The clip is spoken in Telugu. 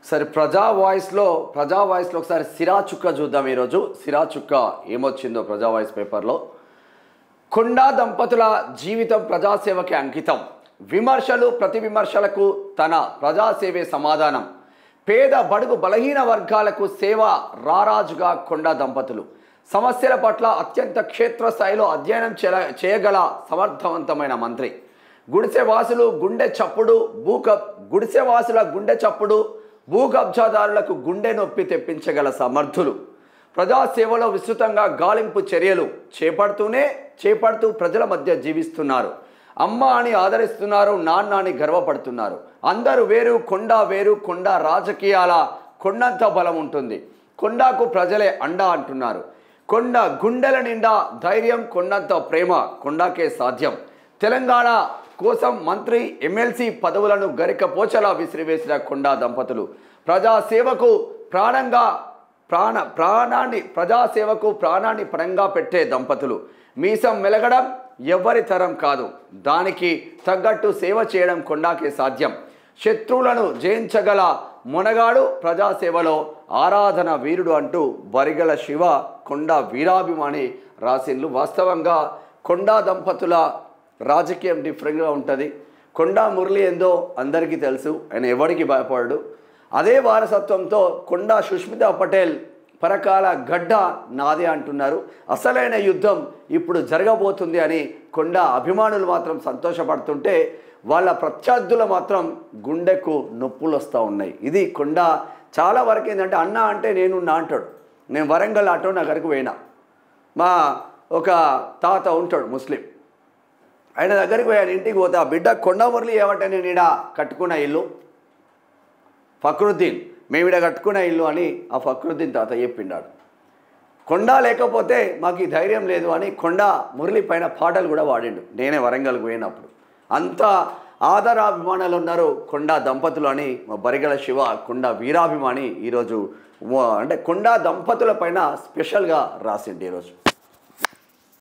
సరే ప్రజా వాయిస్లో ఒకసారి సిరా చుక్క చూద్దాం. ఈరోజు సిరా చుక్క ఏమొచ్చిందో ప్రజా వాయిస్ పేపర్లో. కొండా దంపతుల జీవితం ప్రజాసేవకి అంకితం, విమర్శలు ప్రతి విమర్శలకు తన ప్రజాసేవే సమాధానం, పేద బడుగు బలహీన వర్గాలకు సేవ రారాజుగా కొండా దంపతులు, సమస్యల పట్ల అత్యంత క్షేత్రస్థాయిలో అధ్యయనం చేయగల సమర్థవంతమైన మంత్రి, గుడిసెవాసుల గుండె చప్పుడు భూ కబ్జాదారులకు గుండె నొప్పి తెప్పించగల సమర్థులు, ప్రజాసేవలో విస్తృతంగా గాలింపు చర్యలు చేపడుతూ ప్రజల మధ్య జీవిస్తున్నారు. అమ్మ అని ఆదరిస్తున్నారు, నాన్న అని గర్వపడుతున్నారు. అందరూ వేరు, కొండ రాజకీయాల కొండంత బలం ఉంటుంది. కొండకు ప్రజలే అండ అంటున్నారు. కొండ గుండెల నిండా ధైర్యం, కొండంత ప్రేమ కొండకే సాధ్యం. తెలంగాణ కోసం మంత్రి ఎమ్మెల్సీ పదవులను గరికపోచలా విసిరివేసిన కొండా దంపతులు, ప్రజాసేవకు ప్రాణాన్ని పరంగా పెట్టే దంపతులు. మీసం మెలగడం ఎవ్వరి తరం కాదు, దానికి తగ్గట్టు సేవ చేయడం కొండాకే సాధ్యం. శత్రువులను జయించగల మొనగాడు, ప్రజాసేవలో ఆరాధన వీరుడు అంటూ బరిగల శివ కొండా వీరాభిమాని రాసిండ్లు. వాస్తవంగా కొండా దంపతుల రాజకీయం డిఫరెంట్గా ఉంటుంది. కొండా మురళి ఏందో అందరికీ తెలుసు, ఆయన ఎవరికి భయపడడు. అదే వారసత్వంతో కొండా సుష్మితా పటేల్ పరకాల గడ్డ నాదే అంటున్నారు. అసలైన యుద్ధం ఇప్పుడు జరగబోతుంది అని కొండా అభిమానులు మాత్రం సంతోషపడుతుంటే, వాళ్ళ ప్రత్యర్థులు మాత్రం గుండెకు నొప్పులు వస్తూ ఉన్నాయి. ఇది కొండా చాలా వరకు ఏంటంటే, అన్న అంటే నేనున్నా అంటాడు. నేను వరంగల్ ఆటో నగర్కు పోయినా, మా ఒక తాత ఉంటాడు ముస్లిం, ఆయన దగ్గరికి పోయాను. ఇంటికి పోతే ఆ బిడ్డ కొండా మురళి ఏమంటే, నేను ఈడ కట్టుకున్న ఇల్లు ఫక్రుద్దీన్, మేము ఈడ కట్టుకున్న ఇల్లు అని ఆ ఫక్రుద్దీన్ తాత చెప్పిండాడు. కొండా లేకపోతే మాకు ఈ ధైర్యం లేదు అని కొండా మురళి పైన పాటలు కూడా వాడిండు. నేనే వరంగల్కి పోయినప్పుడు. అంత ఆదరాభిమానాలు ఉన్నారు కొండా దంపతులు అని మా బరిగల శివ కొండా వీరాభిమాని ఈరోజు అంటే కొండా దంపతుల పైన స్పెషల్గా రాసిండు ఈరోజు.